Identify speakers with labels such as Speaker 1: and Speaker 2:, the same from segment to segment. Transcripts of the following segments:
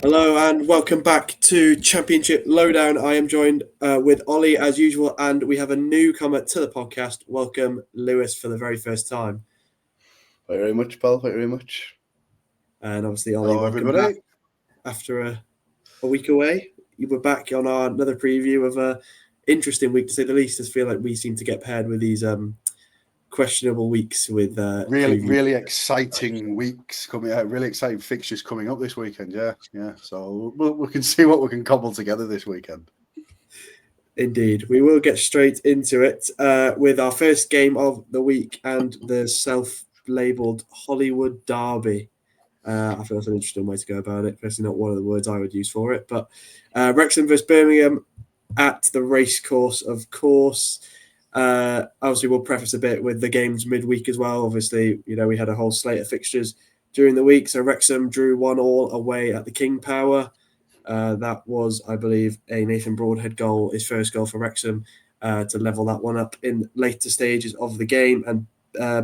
Speaker 1: Hello and welcome back to Championship Lowdown. I am joined with Ollie as usual, and we have a newcomer to the podcast. Welcome, Lewis, for the very first time.
Speaker 2: Thank you very much, pal. Thank you very much.
Speaker 1: And obviously, Ollie, welcome
Speaker 2: everybody.
Speaker 1: back after a week away. You were back on another preview of a interesting week, to say the least. I feel like we seem to get paired with these questionable weeks with
Speaker 2: really exciting weeks coming out. Really exciting fixtures coming up this weekend. Yeah. So we can see what we can cobble together this weekend.
Speaker 1: Indeed, we will get straight into it with our first game of the week and the self-labelled Hollywood Derby. I feel that's an interesting way to go about it. Personally, not one of the words I would use for it, but Wrexham versus Birmingham at the racecourse, of course. Obviously, we'll preface a bit with the games midweek as well. Obviously, we had a whole slate of fixtures during the week. So Wrexham drew 1-1 away at the King Power. That was, I believe, a Nathan Broadhead goal, his first goal for Wrexham, to level that one up in later stages of the game. And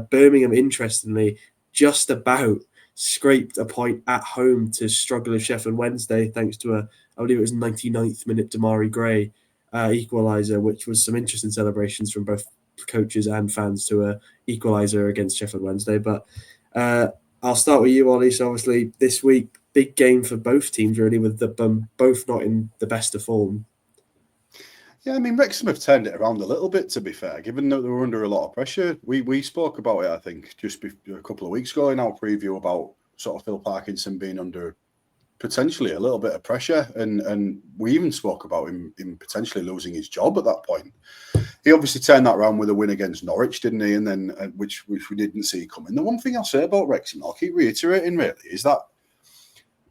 Speaker 1: Birmingham, interestingly, just about scraped a point at home to struggle with Sheffield Wednesday, thanks to I believe it was 99th minute Damari Gray equaliser, which was some interesting celebrations from both coaches and fans to a equaliser against Sheffield Wednesday. But I'll start with you, Ollie. So obviously this week, big game for both teams, really, with them both not in the best of form.
Speaker 2: Yeah, I mean, Wrexham have turned it around a little bit, to be fair, given that they were under a lot of pressure. We spoke about it, I think, just a couple of weeks ago in our preview about sort of Phil Parkinson being under potentially a little bit of pressure, and we even spoke about him potentially losing his job at that point. He obviously turned that around with a win against Norwich, didn't he? And then which we didn't see coming. The one thing I'll say about Wrexham, I'll keep reiterating, really, is that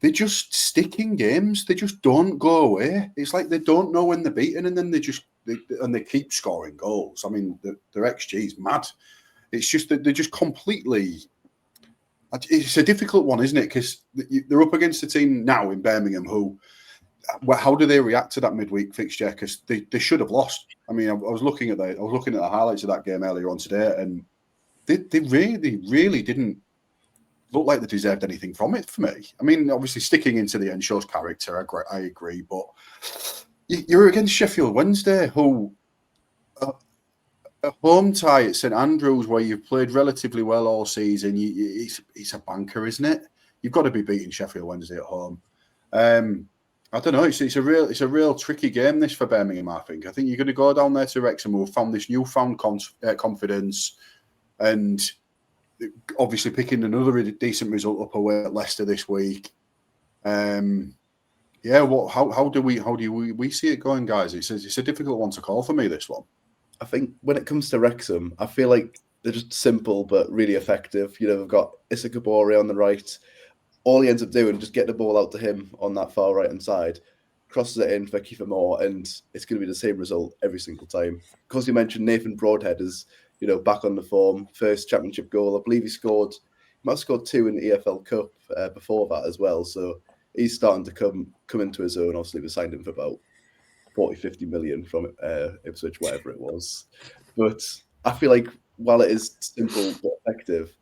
Speaker 2: they just stick in games. They just don't go away. It's like they don't know when they're beaten, and then they keep scoring goals. I mean, their XG is mad. It's just that they're just completely. It's a difficult one, isn't it? Because they're up against a team now in Birmingham who. How do they react to that midweek fixture? Because they should have lost. I mean, I was looking at the highlights of that game earlier on today, and they really didn't look like they deserved anything from it for me. I mean, obviously sticking into the end shows character. I agree, but you're against Sheffield Wednesday, who a home tie at St Andrews, where you've played relatively well all season. It's a banker, isn't it? You've got to be beating Sheffield Wednesday at home. I don't know. It's a real tricky game this for Birmingham. I think you're going to go down there to Wrexham, who have found this newfound confidence, and obviously picking another decent result up away at Leicester this week. How do we see it going, guys? It's a difficult one to call for me, this one.
Speaker 3: I think when it comes to Wrexham, I feel like they're just simple but really effective. They've got Issa Kabore on the right. All he ends up doing is just get the ball out to him on that far right-hand side, crosses it in for Kiefer Moore, and it's going to be the same result every single time. Because you mentioned Nathan Broadhead is, back on the form, first championship goal. I believe he might have scored 2 in the EFL Cup before that as well. So he's starting to come into his own. Obviously, we signed him for about 40-50 million from Ipswich, whatever it was. But I feel like while it is simple but effective,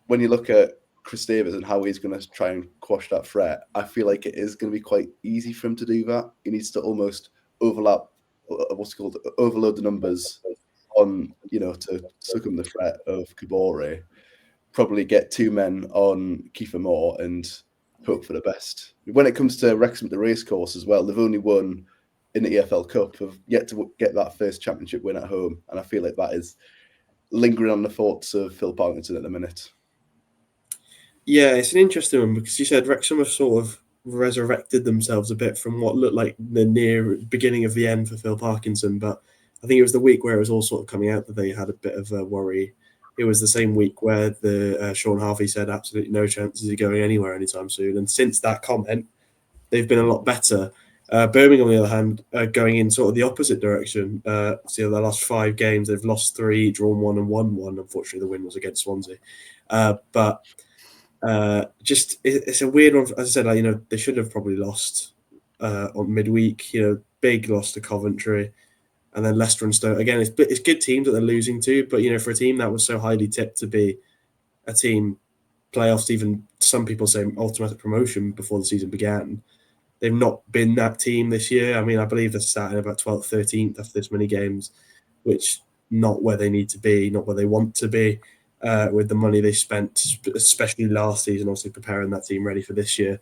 Speaker 3: when you look at Chris Davis and how he's going to try and quash that threat, I feel like it is going to be quite easy for him to do that. He needs to almost overload the numbers on, to succumb the threat of Kabore, probably get 2 men on Kiefer Moore and hope for the best. When it comes to Wrexham at the racecourse as well, they've only won in the EFL Cup, have yet to get that first championship win at home. And I feel like that is lingering on the thoughts of Phil Parkinson at the minute.
Speaker 1: Yeah, it's an interesting one because you said Wrexham have sort of resurrected themselves a bit from what looked like the near beginning of the end for Phil Parkinson. But I think it was the week where it was all sort of coming out that they had a bit of a worry. It was the same week where the Sean Harvey said absolutely no chances of going anywhere anytime soon. And since that comment, they've been a lot better. Birmingham, on the other hand, going in sort of the opposite direction. So their last 5 games, they've lost 3, drawn 1 and won 1. Unfortunately, the win was against Swansea. It's a weird one. As I said, they should have probably lost on midweek. Big loss to Coventry, and then Leicester and Stoke. Again, it's good teams that they're losing to, but for a team that was so highly tipped to be a team playoffs, even some people say automatic promotion before the season began. They've not been that team this year. I mean, I believe they're starting about 12th, 13th after this many games, which not where they need to be, not where they want to be, with the money they spent, especially last season, also preparing that team ready for this year.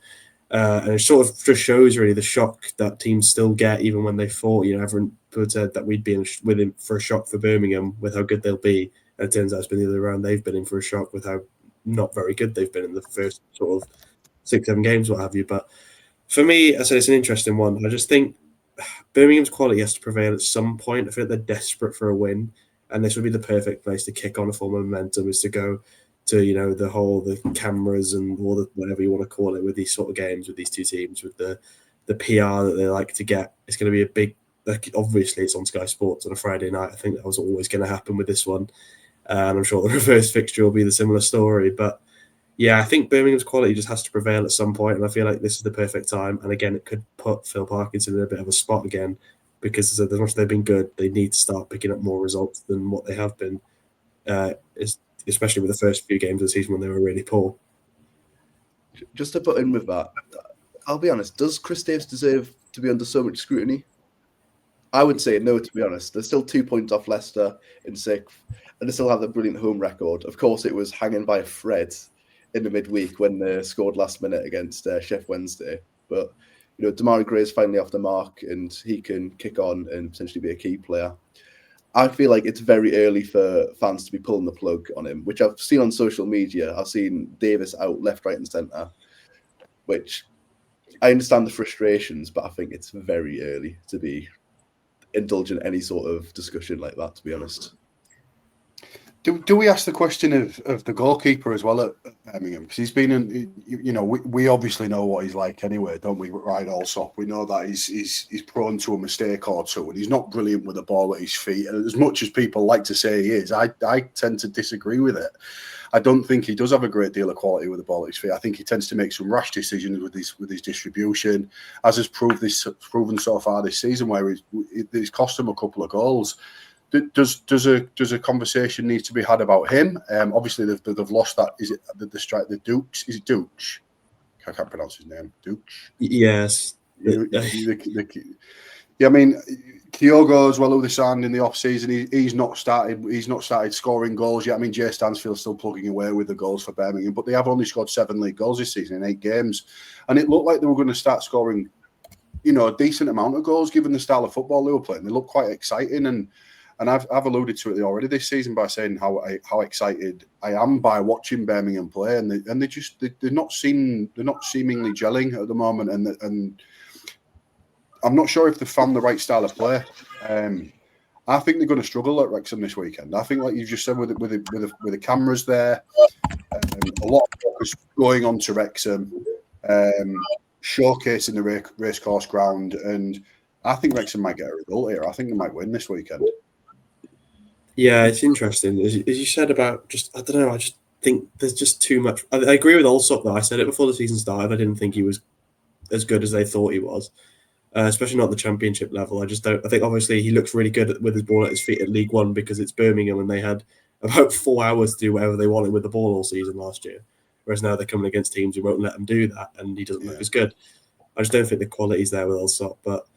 Speaker 1: And it sort of just shows really the shock that teams still get, even when they thought, everyone said that we'd be in for a shock for Birmingham with how good they'll be. And it turns out it's been the other way around. They've been in for a shock with how not very good they've been in the first sort of 6-7 games, what have you. But for me, I said it's an interesting one. I just think Birmingham's quality has to prevail at some point. I feel like they're desperate for a win, and this would be the perfect place to kick on a form of momentum, is to go to the cameras and all the whatever you want to call it with these sort of games with these two teams, with the PR that they like to get. It's going to be a big. Obviously, it's on Sky Sports on a Friday night. I think that was always going to happen with this one, and I'm sure the reverse fixture will be the similar story. But yeah, I think Birmingham's quality just has to prevail at some point, and I feel like this is the perfect time. And again, it could put Phil Parkinson in a bit of a spot again, because as much as they've been good, they need to start picking up more results than what they have been, especially with the first few games of the season when they were really poor.
Speaker 3: Just to put in with that, I'll be honest, does Chris Davis deserve to be under so much scrutiny? I would say no, to be honest. They're still 2 points off Leicester in 6th, and they still have the brilliant home record. Of course, it was hanging by a thread in the midweek when they scored last minute against Sheffield Wednesday. But, Damari Gray's finally off the mark, and he can kick on and potentially be a key player. I feel like it's very early for fans to be pulling the plug on him, which I've seen on social media. I've seen Davis out left, right and centre, which I understand the frustrations, but I think it's very early to be indulging any sort of discussion like that, to be honest.
Speaker 2: Do we ask the question of the goalkeeper as well at Birmingham? Because he's been in, we obviously know what he's like anyway, don't we? Ryan Alsop. We know that he's prone to a mistake or two, and he's not brilliant with the ball at his feet. And as much as people like to say he is, I tend to disagree with it. I don't think he does have a great deal of quality with the ball at his feet. I think he tends to make some rash decisions with his distribution, as has proven so far this season, where it's cost him a couple of goals. Does a conversation need to be had about him? Obviously, they've lost that. Is it the strike? The Dukes? Is it Dooch? I can't pronounce his name. Dooch.
Speaker 1: Yes.
Speaker 2: Yeah, I mean, Kyogo as well, who they signed in the off season. He's not started scoring goals yet. I mean, Jay Stansfield's still plugging away with the goals for Birmingham, but they have only scored 7 league goals this season in 8 games, and it looked like they were going to start scoring, a decent amount of goals given the style of football they were playing. They look quite exciting, and I've alluded to it already this season by saying how excited I am by watching Birmingham play, and they're not seemingly gelling at the moment, and I'm not sure if they found the right style of play. I think they're going to struggle at Wrexham this weekend. I think, like you've just said, with the cameras there, a lot of focus going on to Wrexham, showcasing the racecourse ground, and I think Wrexham might get a result here. I think they might win this weekend.
Speaker 1: Yeah, it's interesting. As you said about I don't know, I just think there's just too much. I agree with Allsop, though. I said it before the season started. I didn't think he was as good as they thought he was, especially not at the Championship level. I think obviously he looks really good with his ball at his feet at League One because it's Birmingham and they had about 4 hours to do whatever they wanted with the ball all season last year. Whereas now they're coming against teams who won't let them do that, and he doesn't look as good. I just don't think the quality's there with Allsop, but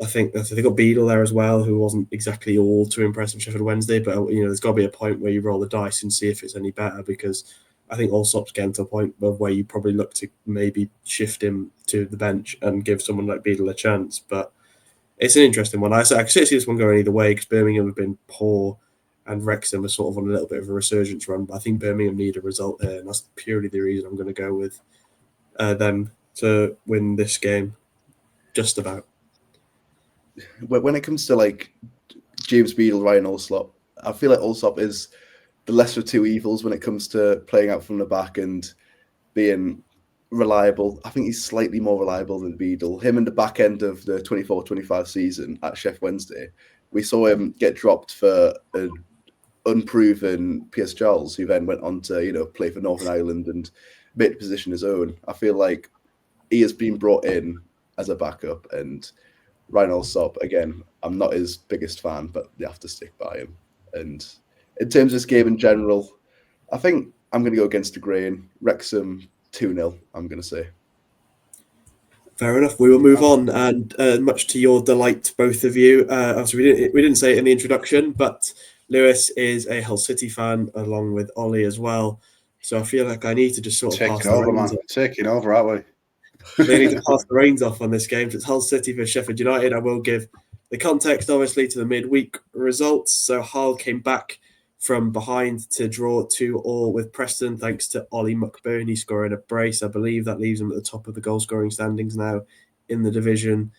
Speaker 1: I think they got Beadle there as well, who wasn't exactly all too impressive Sheffield Wednesday. But there's got to be a point where you roll the dice and see if it's any better, because I think Allsop's getting to a point where you probably look to maybe shift him to the bench and give someone like Beadle a chance. But it's an interesting one. I can see this one going either way, because Birmingham have been poor and Wrexham are sort of on a little bit of a resurgence run. But I think Birmingham need a result here, and that's purely the reason I'm going to go with them to win this game, just about.
Speaker 3: When it comes to like James Beadle, Ryan Allsop, I feel like Allsop is the lesser of two evils when it comes to playing out from the back and being reliable. I think he's slightly more reliable than Beadle. Him in the back end of the 24-25 season at Sheffield Wednesday, we saw him get dropped for an unproven Piers Giles, who then went on to play for Northern Ireland and make the position his own. I feel like he has been brought in as a backup, and Ryan Allsop, again, I'm not his biggest fan, but they have to stick by him. And in terms of this game in general, I think I'm going to go against the grain. Wrexham 2-0, I'm going to say.
Speaker 1: Fair enough. We will move on, and much to your delight, both of you. Obviously, we didn't say it in the introduction, but Lewis is a Hull City fan, along with Ollie as well. So I feel like I need to just sort of pass the reins off.
Speaker 2: Taking over, aren't
Speaker 1: we? They need to pass the reins off on this game. So it's Hull City versus Sheffield United. I will give the context, obviously, to the midweek results. So Hull came back from behind to draw 2-2 with Preston, thanks to Ollie McBurney scoring a brace. I believe that leaves him at the top of the goal-scoring standings now in the division.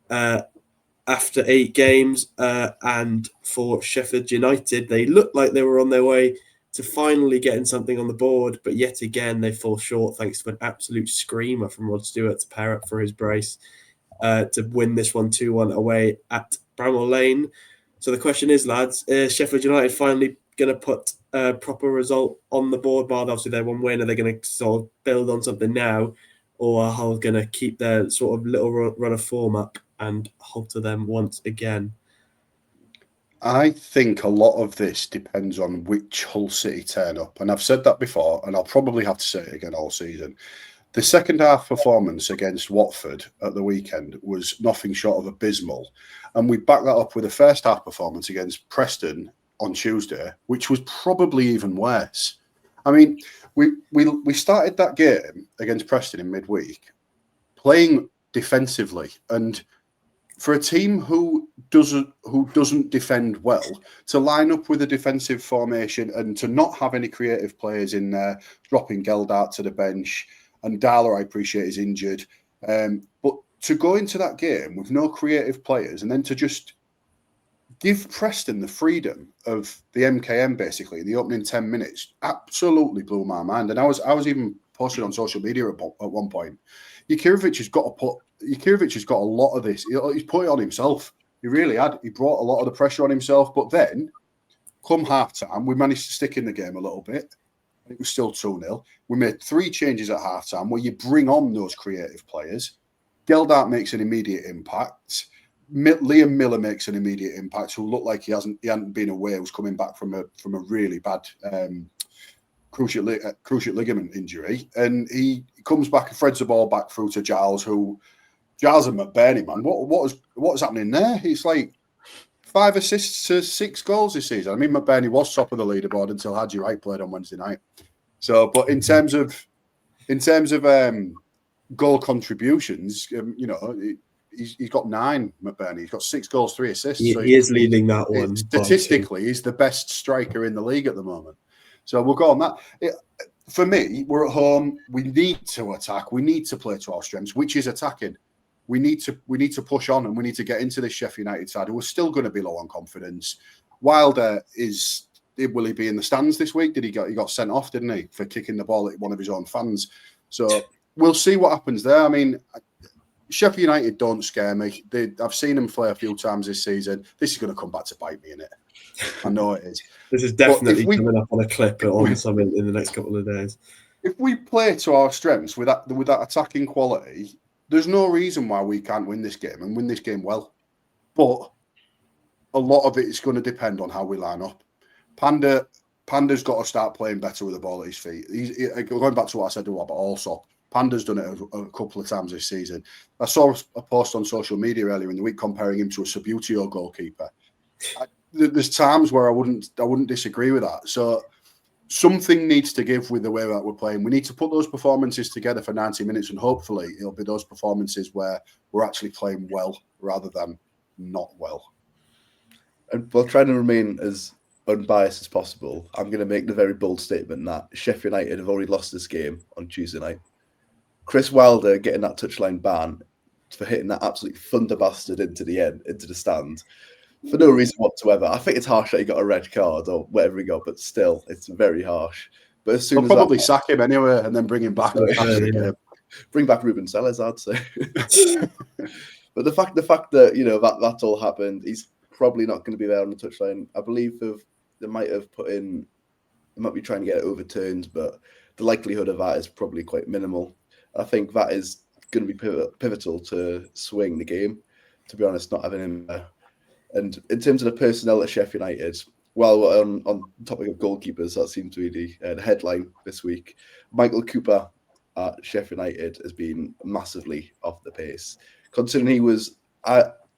Speaker 1: After 8 games, and for Sheffield United, they looked like they were on their way to finally getting something on the board, but yet again they fall short thanks to an absolute screamer from Rod Stewart to pair up for his brace to win this one 2-1 away at Bramall Lane. So the question is, lads, is Sheffield United finally going to put a proper result on the board? While obviously they're one win, are they going to sort of build on something now, or are Hull going to keep their sort of little run of form up and halter them once again?
Speaker 2: I think a lot of this depends on which Hull City turn up. And I've said that before, and I'll probably have to say it again all season. The second half performance against Watford at the weekend was nothing short of abysmal. And we back that up with the first half performance against Preston on Tuesday, which was probably even worse. I mean, we started that game against Preston in midweek playing defensively, and for a team who doesn't defend well, to line up with a defensive formation and to not have any creative players in there, dropping Geldart to the bench, and Darla, I appreciate, is injured. But to go into that game with no creative players and then to just give Preston the freedom of the MKM basically in the opening 10 minutes absolutely blew my mind. And I was even posting on social media at one point. Jurkovic has got a lot of this. He's put it on himself. He really had. He brought a lot of the pressure on himself. But then, come half-time, we managed to stick in the game a little bit. It was still 2-0. We made 3 changes at half-time where you bring on those creative players. Geldart makes an immediate impact. Liam Miller makes an immediate impact, who looked like he hadn't been away. He was coming back from a really bad cruciate ligament injury, and he comes back and threads the ball back through to Giles, and McBurney, man. What's happening there? It's like 5 assists to 6 goals this season. I mean, McBurney was top of the leaderboard until Haji Wright played on Wednesday night. So, but in terms of goal contributions, he's got 9. McBurney, he's got 6 goals, 3 assists.
Speaker 1: He is leading that one.
Speaker 2: Statistically, he's the best striker in the league at the moment. So we'll go on that. For me, we're at home. We need to attack. We need to play to our strengths, which is attacking. We need to push on, and we need to get into this Sheffield United side, who are still going to be low on confidence. Wilder will he be in the stands this week? He got sent off, didn't he, for kicking the ball at one of his own fans? So we'll see what happens there. I mean, Sheffield United don't scare me. I've seen them play a few times this season. This is going to come back to bite me, innit? I know it is.
Speaker 1: This is definitely coming up on a clip on something in the next couple of days.
Speaker 2: If we play to our strengths with that attacking quality, there's no reason why we can't win this game and win this game well. But a lot of it is going to depend on how we line up. Panda's got to start playing better with the ball at his feet. Going back to what I said about also, Panda's done it a couple of times this season. I saw a post on social media earlier in the week comparing him to a Subbuteo goalkeeper. There's times where I wouldn't disagree with that. So something needs to give with the way that we're playing. We need to put those performances together for 90 minutes, and hopefully it'll be those performances where we're actually playing well rather than not well.
Speaker 3: And while trying to remain as unbiased as possible, I'm going to make the very bold statement that Sheffield United have already lost this game on Tuesday night. Chris Wilder getting that touchline ban for hitting that absolute thunder bastard into the stand for no reason whatsoever. I think it's harsh that he got a red card or whatever he got, but still, it's very harsh. But as soon
Speaker 2: I'll probably sack him anyway and then bring him back.
Speaker 3: Bring back Ruben Sellers, I'd say. But the fact that that all happened, he's probably not going to be there on the touchline. I believe they might be trying to get it overturned, but the likelihood of that is probably quite minimal. I think that is going to be pivotal to swing the game, to be honest, not having him there. And in terms of the personnel at Sheffield United, while we're on the topic of goalkeepers, that seems to be the headline this week. Michael Cooper at Sheffield United has been massively off the pace. Considering he was,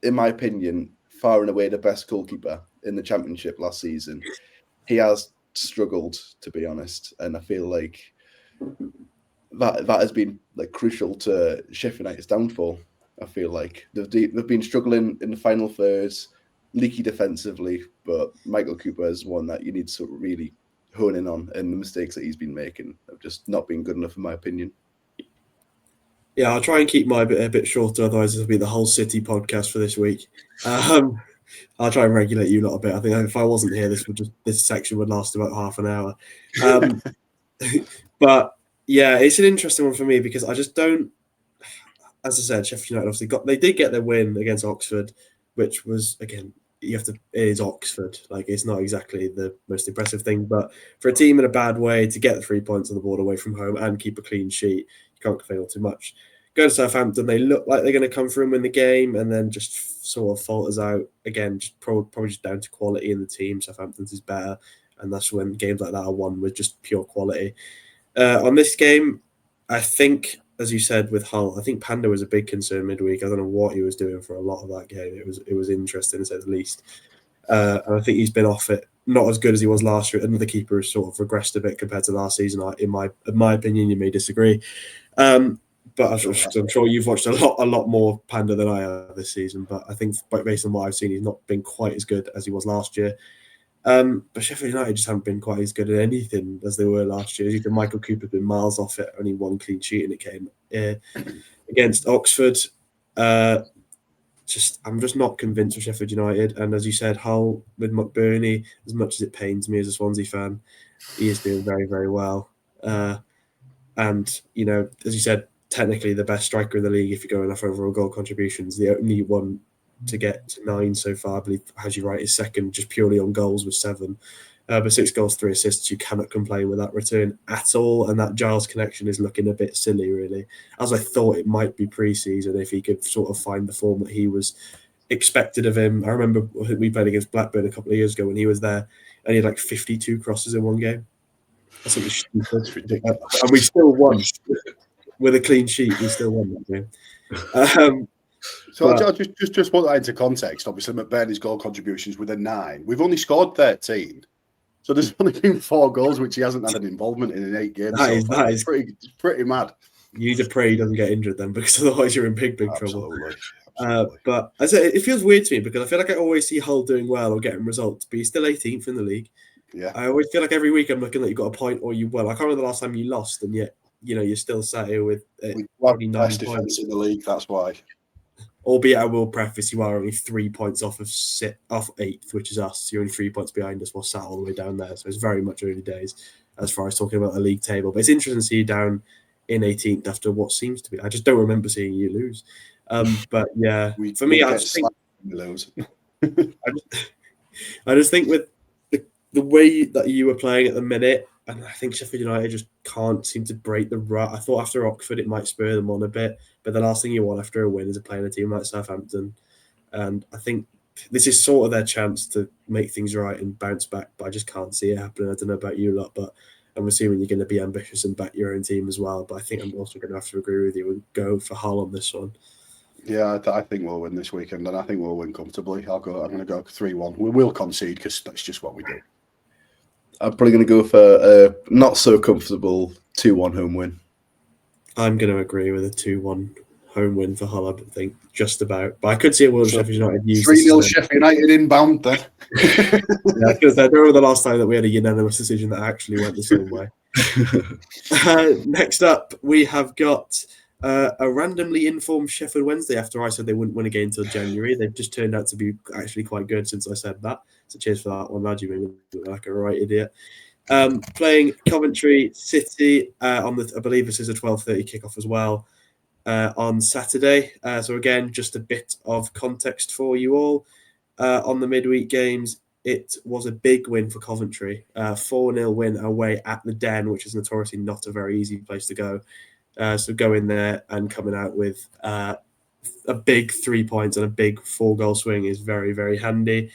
Speaker 3: in my opinion, far and away the best goalkeeper in the Championship last season, he has struggled, to be honest. And I feel like that has been like crucial to Sheffield United's downfall. I feel like they've been struggling in the final thirds, leaky defensively, but Michael Cooper is one that you need to really hone in on, and the mistakes that he's been making have just not been good enough, in my opinion.
Speaker 1: Yeah, I'll try and keep my bit a bit shorter, otherwise it'll be the whole City podcast for this week. I'll try and regulate you a little bit. I think if I wasn't here, this section would last about half an hour. But yeah, it's an interesting one for me because I just don't. As I said, Sheffield United obviously they did get their win against Oxford, which was, again, it is Oxford. Like, it's not exactly the most impressive thing, but for a team in a bad way to get the 3 points on the board away from home and keep a clean sheet, you can't complain all too much. Go to Southampton, they look like they're going to come through and win the game, and then just sort of falters out again, just probably just down to quality in the team. Southampton's is better, and that's when games like that are won with just pure quality. On this game, I think, as you said with Hull, I think Panda was a big concern midweek. I don't know what he was doing for a lot of that game. It was interesting, to say the least. And I think he's been off it, not as good as he was last year. Another keeper has sort of regressed a bit compared to last season. In my opinion, you may disagree, but I'm sure you've watched a lot more Panda than I have this season. But I think, based on what I've seen, he's not been quite as good as he was last year. But Sheffield United just haven't been quite as good at anything as they were last year. Even Michael Cooper's been miles off it, only one clean sheet, and it came against Oxford. I'm just not convinced with Sheffield United. And as you said, Hull with McBurney, as much as it pains me as a Swansea fan, he is doing very, very well. And, you know, as you said, technically the best striker in the league if you're going off overall goal contributions. The only one to get to 9 so far, I believe, as you right, is second, just purely on goals with 7. But 6 goals, 3 assists, you cannot complain with that return at all. And that Giles connection is looking a bit silly, really, as I thought it might be pre-season if he could sort of find the form that he was expected of him. I remember we played against Blackburn a couple of years ago when he was there, and he had like 52 crosses in one game. That's something stupid.
Speaker 2: That's ridiculous.
Speaker 1: And we still won. With a clean sheet, we still won that game.
Speaker 2: So I'll just put that into context. Obviously, McBurney's goal contributions with a 9. We've only scored 13. So there's only been 4 goals, which he hasn't had an involvement in 8 games. That is pretty mad. You
Speaker 1: need to pray he doesn't get injured then, because otherwise you're in big trouble.
Speaker 2: Absolutely.
Speaker 1: But as I say, it feels weird to me because I feel like I always see Hull doing well or getting results, but he's still 18th in the league.
Speaker 2: Yeah.
Speaker 1: I always feel like every week I'm looking that you got a point or you won. I can't remember the last time you lost, and yet, you know, you're still sat here with
Speaker 2: only 9 points. Defense in the league, that's why.
Speaker 1: Albeit, I will preface, you are only 3 points off 8th, which is us. So you're only 3 points behind us. We're sat all the way down there. So it's very much early days as far as talking about the league table. But it's interesting to see you down in 18th after what seems to be. I just don't remember seeing you lose. But yeah, for me, I just think
Speaker 2: lose.
Speaker 1: I just think with the way that you were playing at the minute, and I think Sheffield United just can't seem to break the rut. I thought after Oxford it might spur them on a bit, but the last thing you want after a win is playing a team like Southampton. And I think this is sort of their chance to make things right and bounce back, but I just can't see it happening. I don't know about you lot, but I'm assuming you're going to be ambitious and back your own team as well. But I think I'm also going to have to agree with you and go for Hull on this one.
Speaker 2: Yeah, I think we'll win this weekend, and I think we'll win comfortably. I'm going to go 3-1. We will concede because that's just what we do.
Speaker 3: I'm probably going to go for a not so comfortable 2-1 home win.
Speaker 1: I'm going to agree with a 2-1 home win for Hull, I think, just about. But I could see it will Sheffield United use
Speaker 2: 3-0 Sheffield United inbound then.
Speaker 1: Yeah, because I don't remember the last time that we had a unanimous decision that actually went the same way. Next up, we have got a randomly informed Sheffield Wednesday. After I said they wouldn't win again until January, they've just turned out to be actually quite good since I said that. So cheers for that one, lad. You made me look like a right idiot. Playing Coventry City on the, I believe this is a 12:30 kickoff as well on Saturday. So again, just a bit of context for you all on the midweek games. It was a big win for Coventry, 4-0 win away at the Den, which is notoriously not a very easy place to go. So going there and coming out with a big 3 points and a big 4-goal swing is very, very handy.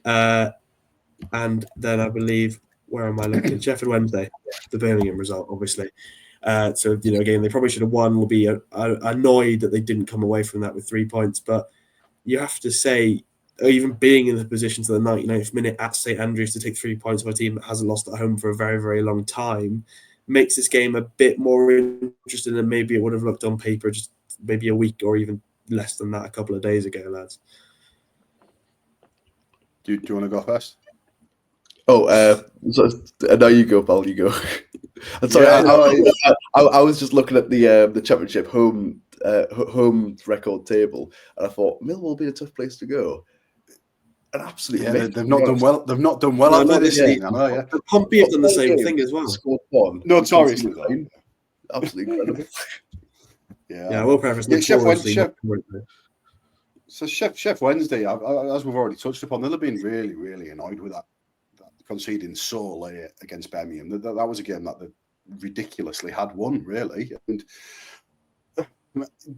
Speaker 1: And then I believe, where am I looking? Sheffield Wednesday, the Birmingham result, obviously. So, again, they probably should have won. Will be annoyed that they didn't come away from that with 3 points. But you have to say, even being in the position to the 99th minute at St Andrews to take 3 points of a team that hasn't lost at home for a very, very long time makes this game a bit more interesting than maybe it would have looked on paper just maybe a week or even less than that a couple of days ago, lads.
Speaker 2: Do you want to go first?
Speaker 3: Now you go, pal. You go. I'm sorry. I was just looking at the Championship home record table, and I thought Millwall will be a tough place to go. An absolute
Speaker 2: they've not done well. They've not done well after this season. I know. Yeah,
Speaker 1: Pompey have done the same thing as well.
Speaker 3: Scored one.
Speaker 2: Notoriously,
Speaker 3: absolutely incredible.
Speaker 2: Yeah,
Speaker 1: we'll preface
Speaker 2: So Chef Wednesday, as we've already touched upon, they'll have been really, really annoyed with that conceding so late against Birmingham. That was a game that they ridiculously had won, really. And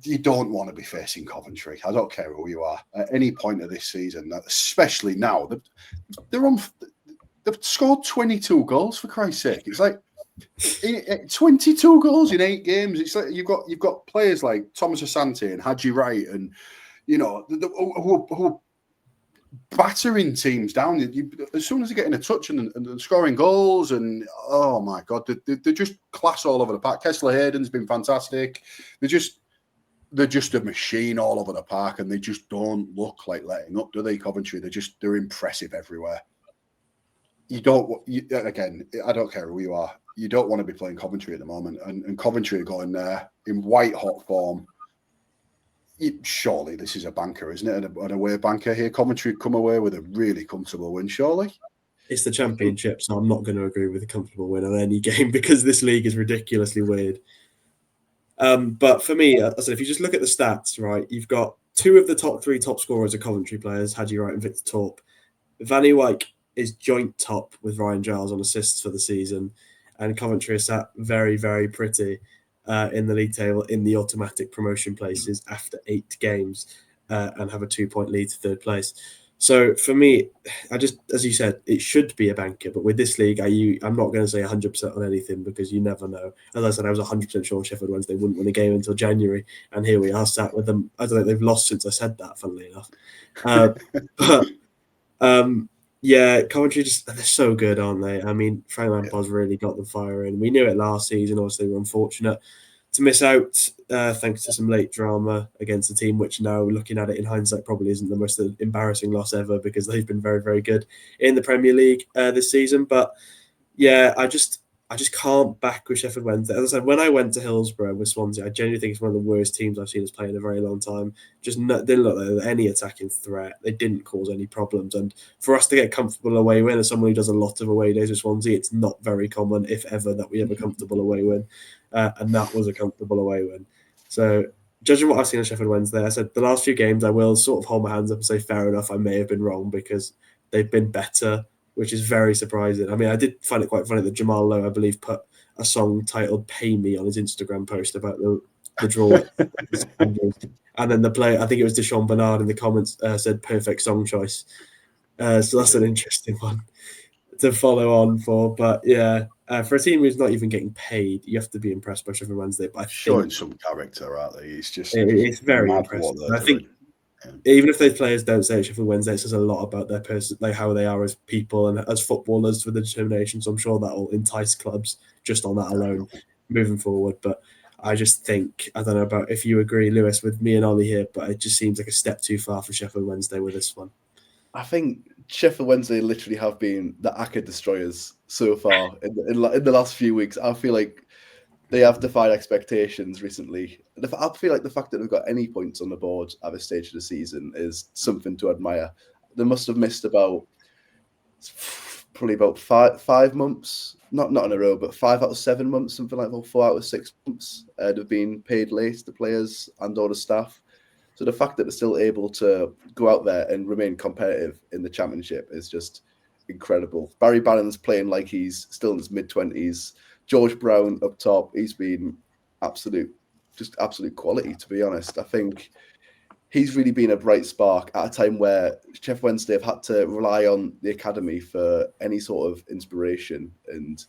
Speaker 2: you don't want to be facing Coventry. I don't care who you are at any point of this season, especially now. They've scored 22 goals, for Christ's sake. It's like 22 goals in 8 games. It's like you've got players like Thomas Asante and Haji Wright, and who are battering teams down. As soon as they get in a touch and scoring goals, and oh my God, they're just class all over the park. Kessler Hayden's been fantastic. They're just a machine all over the park, and they just don't look like letting up, do they, Coventry? They're impressive everywhere. I don't care who you are. You don't want to be playing Coventry at the moment, and Coventry are going there in white hot form. Surely this is a banker, isn't it? An away banker here. Coventry come away with a really comfortable win, surely.
Speaker 1: It's the Championship, so I'm not going to agree with a comfortable win on any game because this league is ridiculously weird. But for me, I said, if you just look at the stats, right, you've got 2 of the top 3 top scorers are Coventry players, Haji Wright and Victor Torp. Vanny Wyke is joint top with Ryan Giles on assists for the season, and Coventry are sat very, very pretty in the league table in the automatic promotion places after 8 games and have a 2-point lead to 3rd place. So for me, as you said, it should be a banker. But with this league, I'm not going to say 100% on anything because you never know. As I said, I was 100% sure Sheffield Wednesday wouldn't win a game until January. And here we are sat with them. I don't think they've lost since I said that, funnily enough. Coventry they're so good, aren't they? I mean, Frank Lampard's really got them firing. We knew it last season. Obviously, we're unfortunate to miss out thanks to some late drama against a team which now, looking at it in hindsight, probably isn't the most embarrassing loss ever because they've been very, very good in the Premier League this season. But yeah, I just can't back with Sheffield Wednesday. As I said, when I went to Hillsborough with Swansea, I genuinely think it's one of the worst teams I've seen us play in a very long time. Didn't look like any attacking threat. They didn't cause any problems. And for us to get comfortable away win, as someone who does a lot of away days with Swansea, it's not very common, if ever, that we have a comfortable away win. And that was a comfortable away win. So, judging what I've seen on Sheffield Wednesday, I said the last few games I will sort of hold my hands up and say fair enough, I may have been wrong because they've been better, which is very surprising. I mean, I did find it quite funny that Jamal Lowe, I believe, put a song titled Pay Me on his Instagram post about the draw. And then the player, I think it was Deshaun Bernard in the comments, said perfect song choice. So that's an interesting one to follow on for. But yeah, for a team who's not even getting paid, you have to be impressed by Sheffield Wednesday. But
Speaker 2: showing some character, aren't they?
Speaker 1: It's very impressive. I think even if those players don't say Sheffield Wednesday, it says a lot about their person, like how they are as people and as footballers with the determination. So I'm sure that will entice clubs just on that alone moving forward. But I just think, I don't know about if you agree, Lewis, with me and Ollie here, but it just seems like a step too far for Sheffield Wednesday with this one.
Speaker 3: I think Sheffield Wednesday literally have been the Acca destroyers so far in the last few weeks. I feel like they have defied expectations recently. I feel like the fact that they've got any points on the board at this stage of the season is something to admire. They must have missed probably about five months, not in a row, but 5 out of 7 months, something like that, 4 out of 6 months. They've been paid late, the players and all the staff. So the fact that they're still able to go out there and remain competitive in the Championship is just incredible. Barry Bannon's playing like he's still in his mid-20s. George Brown up top, he's been absolute quality, to be honest. I think he's really been a bright spark at a time where Sheffield Wednesday have had to rely on the academy for any sort of inspiration, and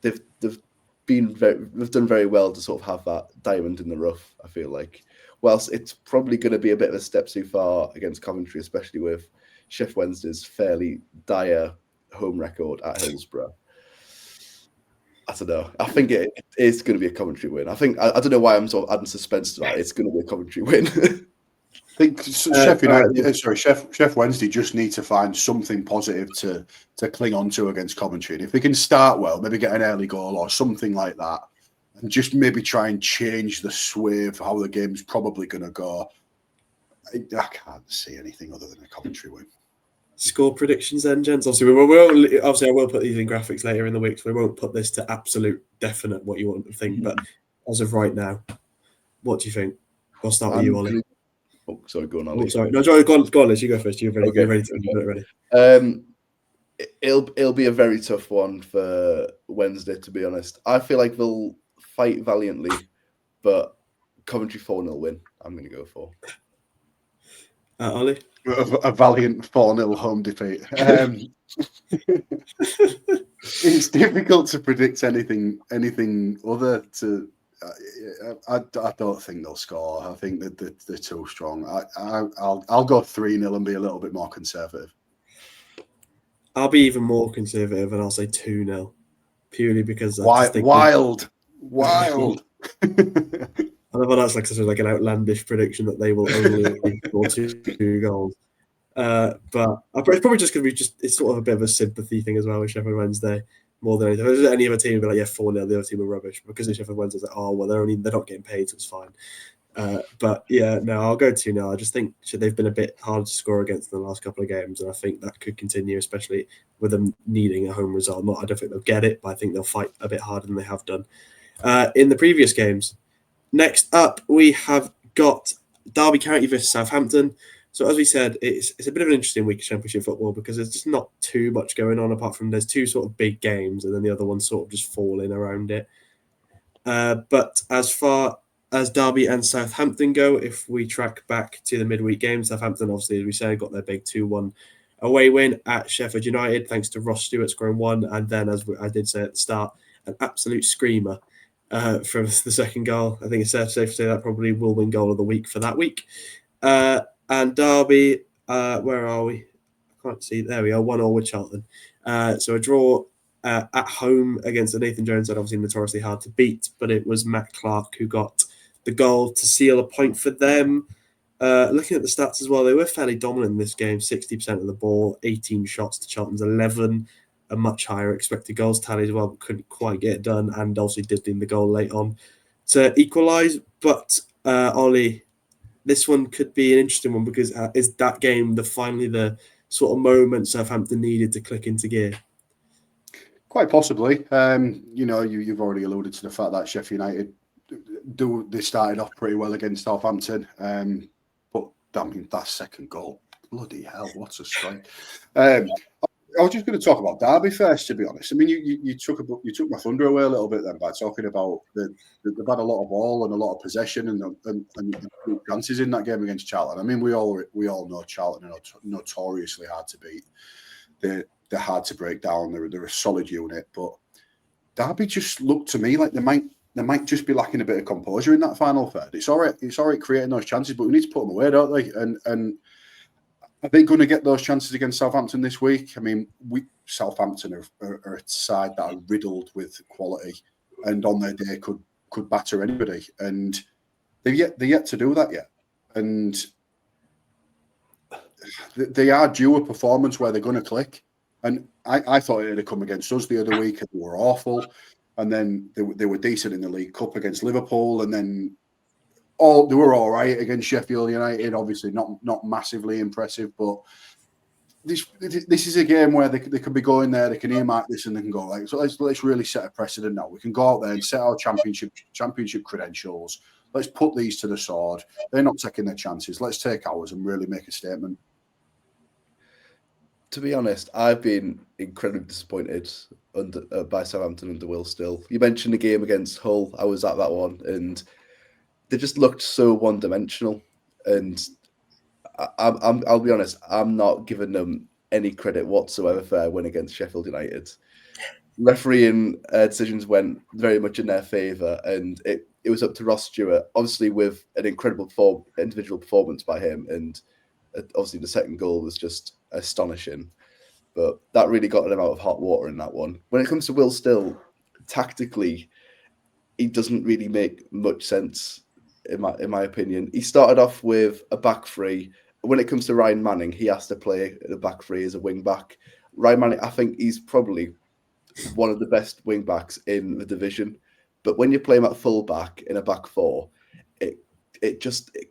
Speaker 3: they've we've done very well to sort of have that diamond in the rough, I feel like. Whilst it's probably going to be a bit of a step too far against Coventry, especially with Sheffield Wednesday's fairly dire home record at Hillsborough. I don't know. I think it is going to be a Coventry win. I don't know why I'm sort of adding suspense to that. It's going to be a Coventry win.
Speaker 2: I think Sheffield Wednesday just need to find something positive to cling on to against Coventry. And if they can start well, maybe get an early goal or something like that, and just maybe try and change the sway of how the game's probably going to go. I can't see anything other than a Coventry win.
Speaker 1: Score predictions then, gents. Obviously, I will put these in graphics later in the week, so we won't put this to absolute definite what you want to think. But as of right now, what do you think? We'll start with you, Ollie.
Speaker 3: Oh, sorry, go on, Ollie.
Speaker 1: Oh, sorry. No, go on, Liz. You go first. You're ready to get it ready.
Speaker 3: It'll be a very tough one for Wednesday, to be honest. I feel like they'll fight valiantly, but Coventry 4-0 win, I'm going to go for.
Speaker 1: Ollie?
Speaker 2: A valiant 4-0 home defeat. It's difficult to predict anything other to... I don't think they'll score. I think that they're too strong. I'll go 3-0 and be a little bit more conservative.
Speaker 1: I'll be even more conservative and I'll say 2-0, purely because
Speaker 2: wild.
Speaker 1: I don't know, that's like an outlandish prediction that they will only score two goals. But it's probably just going to be it's sort of a bit of a sympathy thing as well with Sheffield Wednesday more than anything. If there's any other team, be like, 4-0, the other team are rubbish. Because of Sheffield Wednesday, it's like, oh well, they're not getting paid, so it's fine. But yeah, no, I'll go 2-0. I just think they've been a bit hard to score against in the last couple of games, and I think that could continue, especially with them needing a home result. I don't think they'll get it, but I think they'll fight a bit harder than they have done in the previous games. Next up, we have got Derby County versus Southampton. So as we said, it's a bit of an interesting week of Championship football because there's just not too much going on apart from there's two sort of big games and then the other ones sort of just fall in around it. But as far as Derby and Southampton go, if we track back to the midweek game, Southampton obviously, as we said, got their big 2-1 away win at Sheffield United thanks to Ross Stewart scoring one, and then, as I did say at the start, an absolute screamer from the second goal. I think it's safe to say that probably will win goal of the week for that week. And Derby, where are we? I can't see. There we are, 1-1 with Charlton. So a draw at home against Nathan Jones, that obviously notoriously hard to beat, but it was Matt Clark who got the goal to seal a point for them. Looking at the stats as well, they were fairly dominant in this game, 60% of the ball, 18 shots to Charlton's 11, a much higher expected goals tally as well, but couldn't quite get it done, and also did need the goal late on to equalise. But Ollie, this one could be an interesting one because is that game finally the sort of moment Southampton needed to click into gear?
Speaker 2: Quite possibly. You've already alluded to the fact that Sheffield United they started off pretty well against Southampton, but I mean that second goal, bloody hell, what a strike! I was just going to talk about Derby first, to be honest. I mean, you took my thunder away a little bit then by talking about they've had a lot of ball and a lot of possession and chances in that game against Charlton. I mean, we all know Charlton are notoriously hard to beat. They're hard to break down. They're a solid unit, but Derby just looked to me like they might just be lacking a bit of composure in that final third. It's all right creating those chances, but we need to put them away, don't they? And are they going to get those chances against Southampton this week? I mean, Southampton are a side that are riddled with quality, and on their day could batter anybody, and they're yet to do that yet. And they are due a performance where they're going to click. And I thought it had come against us the other week, and they were awful. And then they were decent in the League Cup against Liverpool, and then they were all right against Sheffield United. Obviously, not massively impressive, but this is a game where they can be going there. They can earmark this, and they can go like, so let's really set a precedent now. We can go out there and set our championship credentials. Let's put these to the sword. They're not taking their chances. Let's take ours and really make a statement.
Speaker 3: To be honest, I've been incredibly disappointed by Southampton under Will Still. You mentioned the game against Hull. I was at that one, and they just looked so one-dimensional. And I'll be honest, I'm not giving them any credit whatsoever for a win against Sheffield United. refereeing decisions went very much in their favour, and it was up to Ross Stewart, obviously with an incredible individual performance by him, and obviously the second goal was just astonishing. But that really got him out of hot water in that one. When it comes to Will Still, tactically, he doesn't really make much sense, in my opinion. He started off with a back three. When it comes to Ryan Manning, he has to play a back three as a wing back. Ryan Manning, I think he's probably one of the best wing backs in the division. But when you play him at full back in a back four, it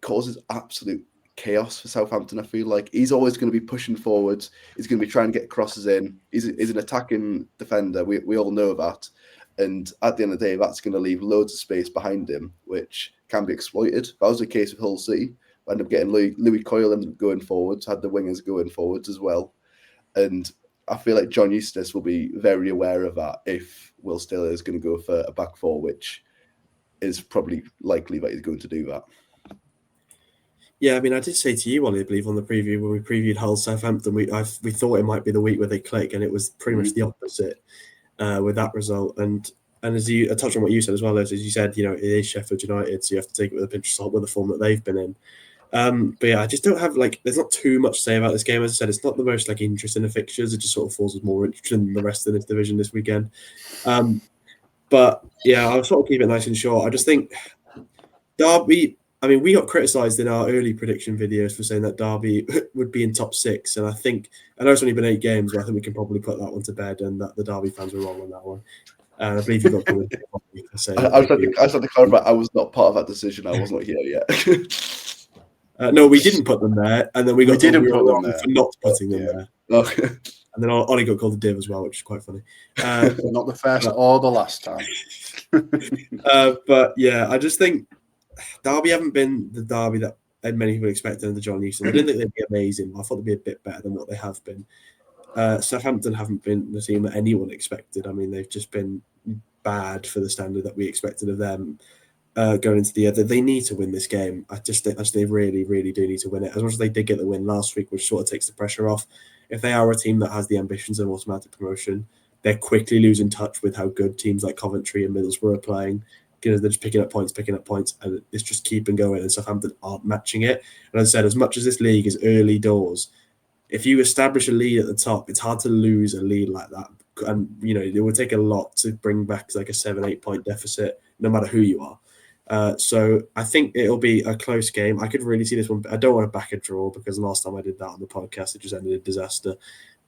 Speaker 3: causes absolute chaos for Southampton. I feel like he's always going to be pushing forwards. He's going to be trying to get crosses in. He's an attacking defender. We all know that. And at the end of the day, that's going to leave loads of space behind him, which can be exploited. That was the case with Hull City. We ended up getting Louis Coyle ended up going forwards, had the wingers going forwards as well. And I feel like John Eustace will be very aware of that if Will Still is going to go for a back four, which is probably likely that he's going to do that.
Speaker 1: Yeah, I mean, I did say to you, Ollie, I believe on the preview when we previewed Hull Southampton, we thought it might be the week where they click, and it was pretty much the opposite with that result. And as you touch on what you said as well, as you said, it is Sheffield United, so you have to take it with a pinch of salt with the form that they've been in. But yeah, I just don't have there's not too much to say about this game. As I said, it's not the most interesting of fixtures. It just sort of falls as more interesting than the rest of this division this weekend. But yeah, I'll sort of keep it nice and short. I just think Derby. I mean, we got criticised in our early prediction videos for saying that Derby would be in top 6, and I know it's only been 8 games, but I think we can probably put that one to bed, and that the Derby fans were wrong on that one. And I believe you got to say.
Speaker 3: I just had to clarify. I was not part of that decision. I was not here yet.
Speaker 1: No, we didn't put them there, and then we
Speaker 2: didn't put them there
Speaker 1: for not putting them there.
Speaker 3: Okay.
Speaker 1: And then Ollie got called a div as well, which is quite funny.
Speaker 2: Not the first or the last time.
Speaker 1: But yeah, I just think Derby haven't been the Derby that many people expected under John Eustace. I didn't think they'd be amazing. I thought they'd be a bit better than what they have been. Southampton haven't been the team that anyone expected. I mean, they've just been bad for the standard that we expected of them going into the year. They need to win this game. I just think they really, really do need to win it. As much as they did get the win last week, which sort of takes the pressure off. If they are a team that has the ambitions of automatic promotion, they're quickly losing touch with how good teams like Coventry and Middlesbrough are playing. They're just picking up points, and it's just keeping going, and Southampton aren't matching it. And as I said, as much as this league is early doors, if you establish a lead at the top, it's hard to lose a lead like that. And, it would take a lot to bring back a 7-8 point deficit, no matter who you are. So I think it'll be a close game. I could really see this one. I don't want to back a draw because last time I did that on the podcast, it just ended in disaster.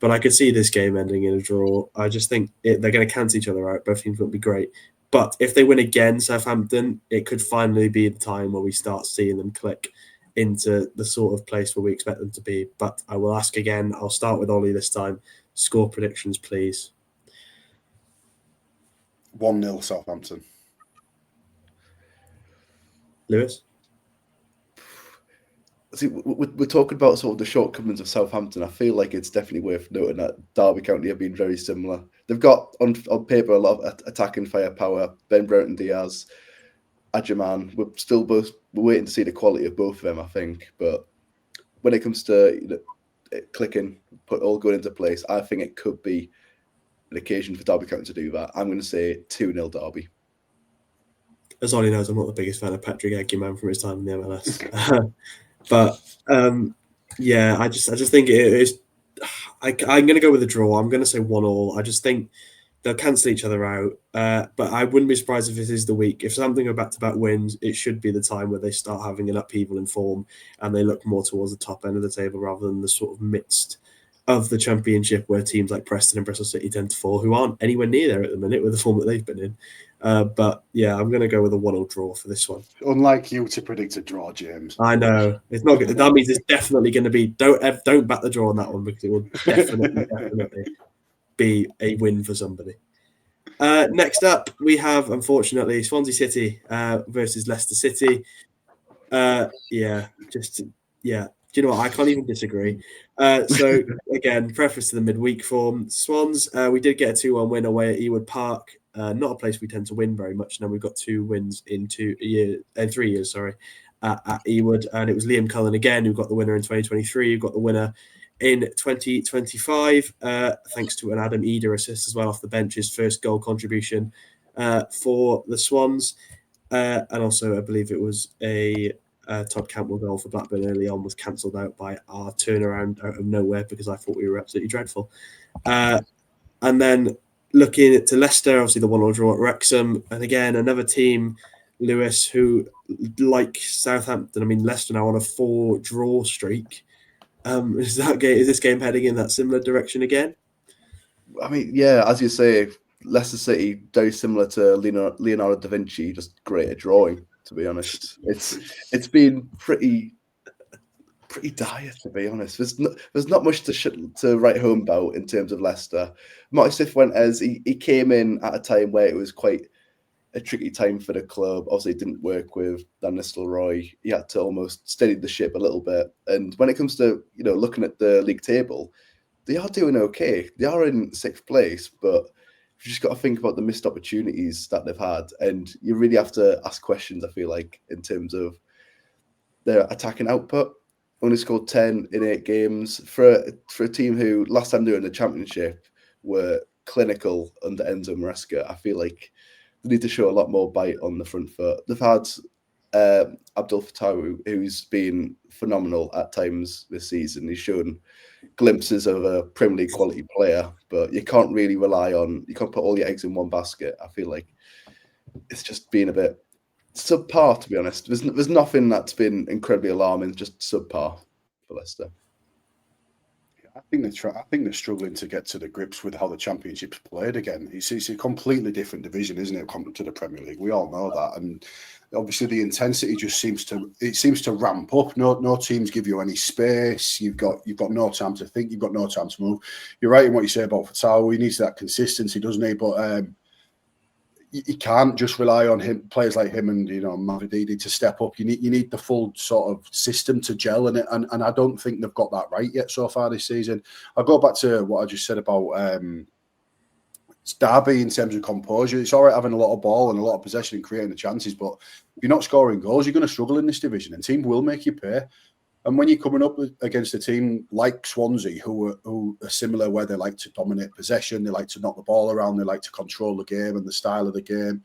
Speaker 1: But I could see this game ending in a draw. I just think they're going to cancel each other out. Both teams won't be great. But if they win again, Southampton, it could finally be the time where we start seeing them click into the sort of place where we expect them to be. But I will ask again. I'll start with Ollie this time. Score predictions, please.
Speaker 2: 1-0 Southampton.
Speaker 1: Lewis?
Speaker 3: See, we're talking about sort of the shortcomings of Southampton. I feel like it's definitely worth noting that Derby County have been very similar. They've got on paper a lot of attacking firepower. Ben Broughton Diaz, Adjaman. We're waiting to see the quality of both of them, I think. But when it comes to clicking, all going into place, I think it could be an occasion for Derby County to do that. I'm going to say 2-0 Derby.
Speaker 1: As Ollie knows, I'm not the biggest fan of Patrick Adjaman from his time in the MLS. But yeah, I just think it is. I'm going to go with a draw. I'm going to say 1-1. I just think they'll cancel each other out. But I wouldn't be surprised if this is the week. If something are back-to-back wins, it should be the time where they start having an upheaval in form and they look more towards the top end of the table rather than the sort of midst of the Championship where teams like Preston and Bristol City tend to fall, who aren't anywhere near there at the minute with the form that they've been in. But yeah, I'm going to go with a 1-1 draw for this one.
Speaker 2: Unlike you to predict a draw, James.
Speaker 1: I know it's not good. That means it's definitely going to be. Don't back the draw on that one because it will definitely be a win for somebody. Next up, we have unfortunately Swansea City versus Leicester City. Do you know what? I can't even disagree. So again, preface to the midweek form. Swans, we did get a 2-1 win away at Ewood Park. Not a place we tend to win very much. Now we've got 2 wins in 3 years, at Ewood, and it was Liam Cullen again who got the winner in 2023. Who got the winner in 2025, thanks to an Adam Eder assist as well off the bench, his first goal contribution for the Swans. And also, I believe it was a Todd Cantwell goal for Blackburn early on was cancelled out by our turnaround out of nowhere because I thought we were absolutely dreadful. And then looking to Leicester, obviously the 1-1 draw at Wrexham. And again, another team, Lewis, who, like Southampton, I mean, Leicester now on a 4-draw streak. Is this game heading in that similar direction again?
Speaker 3: I mean, yeah, as you say, Leicester City, very similar to Leonardo da Vinci, just great at drawing, to be honest. It's been pretty dire, to be honest. There's not much to write home about in terms of Leicester. Moises Fuentes, he came in at a time where it was quite a tricky time for the club. Obviously, it didn't work with Dan Nistelrooy. He had to almost steady the ship a little bit. And when it comes to looking at the league table, they are doing okay. They are in 6th place, but you just got to think about the missed opportunities that they've had, and you really have to ask questions. I feel like in terms of their attacking output, only scored 10 in 8 games for a team who last time they were in the Championship were clinical under Enzo Maresca. I feel like they need to show a lot more bite on the front foot. They've had Abdul Fattah, who's been phenomenal at times this season. He's shown glimpses of a Premier League quality player, but you can't put all your eggs in one basket. I feel like it's just been a bit subpar, to be honest. There's nothing that's been incredibly alarming, just subpar for Leicester.
Speaker 2: I think they're struggling to get to the grips with how the Championship's played again. It's a completely different division, isn't it, compared to the Premier League? We all know that, and obviously the intensity just seems to ramp up. No teams give you any space. You've got no time to think. You've got no time to move. You're right in what you say about Fattah. He needs that consistency, doesn't he? But you can't just rely on him, players like him and Mavididi to step up. You need the full sort of system to gel in it, and I don't think they've got that right yet so far this season. I'll go back to what I just said about Derby in terms of composure. It's all right having a lot of ball and a lot of possession and creating the chances, but if you're not scoring goals, you're going to struggle in this division, and teams will make you pay. And when you're coming up against a team like Swansea, who are similar, where they like to dominate possession, they like to knock the ball around, they like to control the game and the style of the game,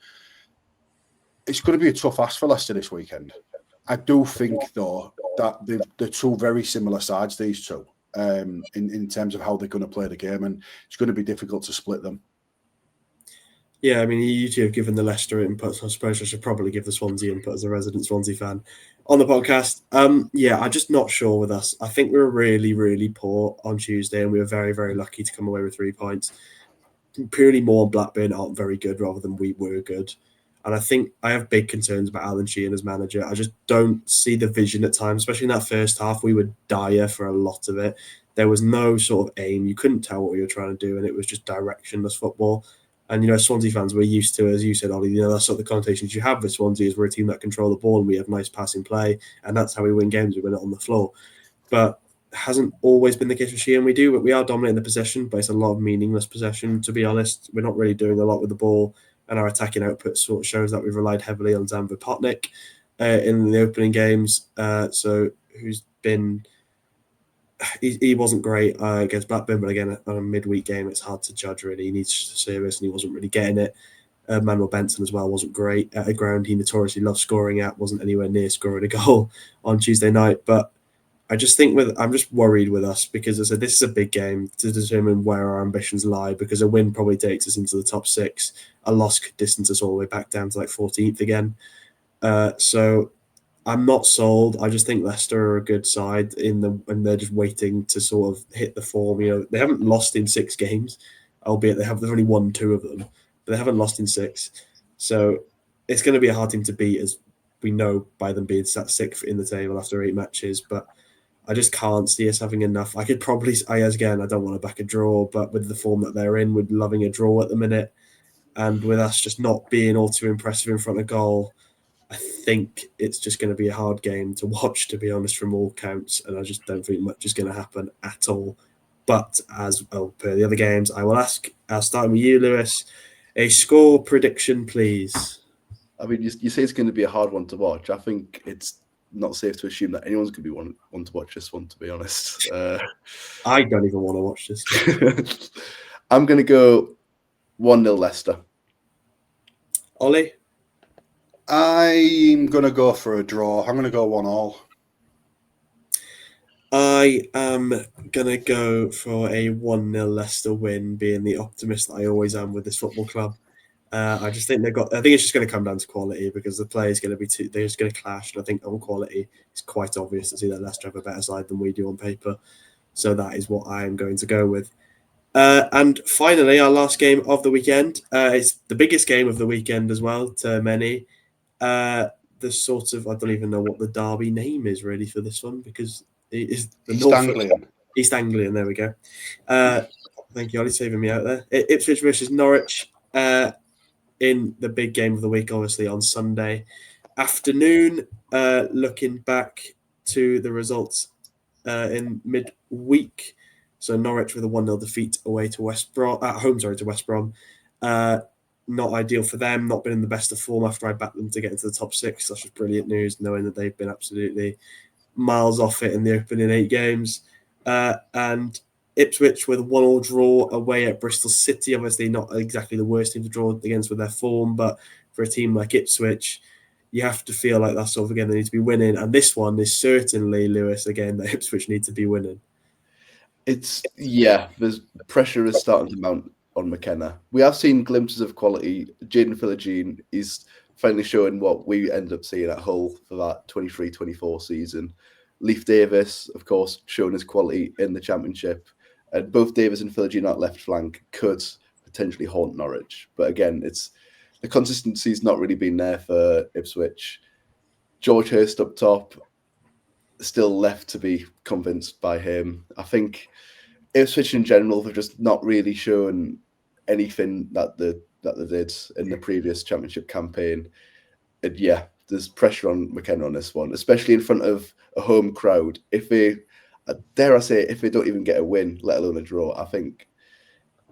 Speaker 2: it's going to be a tough ask for Leicester this weekend. I do think, though, that they're two very similar sides, these two, in terms of how they're going to play the game, and it's going to be difficult to split them.
Speaker 1: Yeah, I mean, you two have given the Leicester inputs. I suppose I should probably give the Swansea input as a resident Swansea fan on the podcast. Yeah, I'm just not sure with us. I think we were really, really poor on Tuesday, and we were very, very lucky to come away with 3 points. Purely more on Blackburn aren't very good rather than we were good. And I think I have big concerns about Alan Sheehan as manager. I just don't see the vision at times, especially in that first half. We were dire for a lot of it. There was no sort of aim. You couldn't tell what we were trying to do, and it was just directionless football. And, Swansea fans, we're used to, as you said, Ollie, that's sort of the connotations you have with Swansea is we're a team that control the ball and we have nice passing play, and that's how we win games. We win it on the floor. But it hasn't always been the case with Sheehan. We are dominating the possession, but it's a lot of meaningless possession, to be honest. We're not really doing a lot with the ball, and our attacking output sort of shows that we've relied heavily on Zan Vipotnik in the opening games. Who's been... He wasn't great against Blackburn, but again, on a midweek game, it's hard to judge, really. He needs service, and he wasn't really getting it. Manuel Benson as well wasn't great at a ground he notoriously loves scoring at, wasn't anywhere near scoring a goal on Tuesday night. But I just think I'm just worried with us because I said this is a big game to determine where our ambitions lie, because a win probably takes us into the top 6. A loss could distance us all the way back down to like 14th again. So I'm not sold. I just think Leicester are a good side and they're just waiting to sort of hit the form. They haven't lost in 6 games, albeit they've only won 2 of them, but they haven't lost in 6. So it's going to be a hard team to beat, as we know by them being sat 6th in the table after 8 matches. But I just can't see us having enough. I don't want to back a draw, but with the form that they're in, we're loving a draw at the minute, and with us just not being all too impressive in front of goal, I think it's just going to be a hard game to watch, to be honest, from all counts. And I just don't think much is going to happen at all. But per the other games, I will ask, starting with you, Lewis, a score prediction, please.
Speaker 3: I mean, you say it's going to be a hard one to watch. I think it's not safe to assume that anyone's going to be one to watch this one, to be honest.
Speaker 1: I don't even want to watch this.
Speaker 3: I'm going to go 1-0 Leicester.
Speaker 1: Ollie?
Speaker 2: I'm going to go for a draw. I'm going to go 1-1.
Speaker 1: I am going to go for a 1-0 Leicester win, being the optimist that I always am with this football club. I just think I think it's just going to come down to quality, because the players going to be they're just going to clash. And I think on quality, it's quite obvious to see that Leicester have a better side than we do on paper. So that is what I am going to go with. And finally, our last game of the weekend. It's the biggest game of the weekend as well to many. The sort of, I don't even know what the derby name is really for this one, because it is the East Anglian, there we go. Thank you, Ollie, saving me out there. Ipswich versus Norwich in the big game of the week, obviously on Sunday afternoon. Looking back to the results in midweek. So Norwich with a 1-0 defeat away to West Brom, at home, to West Brom. Not ideal for them, not been in the best of form after I backed them to get into the top 6. That's just brilliant news, knowing that they've been absolutely miles off it in the opening 8 games. And Ipswich with a 1-1 draw away at Bristol City. Obviously not exactly the worst team to draw against with their form, but for a team like Ipswich, you have to feel like that's sort of, again, they need to be winning. And this one is certainly, Lewis, again, that Ipswich need to be winning.
Speaker 3: There's pressure is starting to mount on McKenna. We have seen glimpses of quality. Jaden Philogene is finally showing what we ended up seeing at Hull for that 23-24 season. Leif Davis, of course, showing his quality in the Championship. And both Davis and Philogene at left flank could potentially haunt Norwich. But again, the consistency's not really been there for Ipswich. George Hurst up top, still left to be convinced by him. I think Ipswich in general have just not really shown anything that they did in the previous Championship campaign. And yeah, there's pressure on McKenna on this one, especially in front of a home crowd. If they don't even get a win, let alone a draw, I think